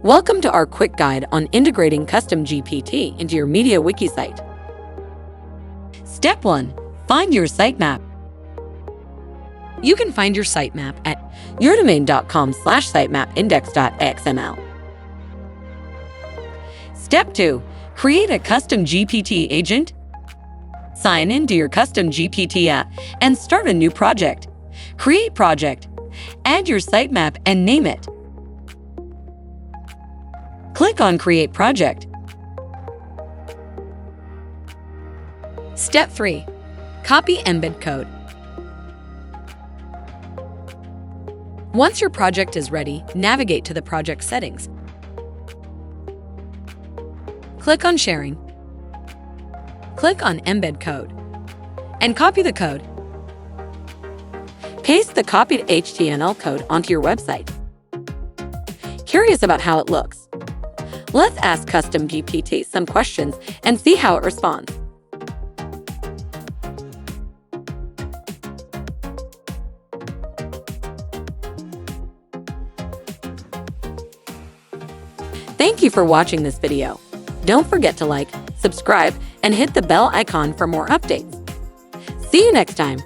Welcome to our quick guide on integrating CustomGPT into your MediaWiki site. Step 1. Find your sitemap. You can find your sitemap at yourdomain.com/sitemapindex.xml. Step 2. Create a CustomGPT agent. Sign into your CustomGPT app and start a new project. Create project. Add your sitemap and name it. Click on Create Project. Step 3. Copy embed code. Once your project is ready, navigate to the project settings. Click on Sharing. Click on Embed Code and copy the code. Paste the copied HTML code onto your website. Curious about how it looks? Let's ask CustomGPT some questions and see how it responds. Thank you for watching this video. Don't forget to like, subscribe, and hit the bell icon for more updates. See you next time.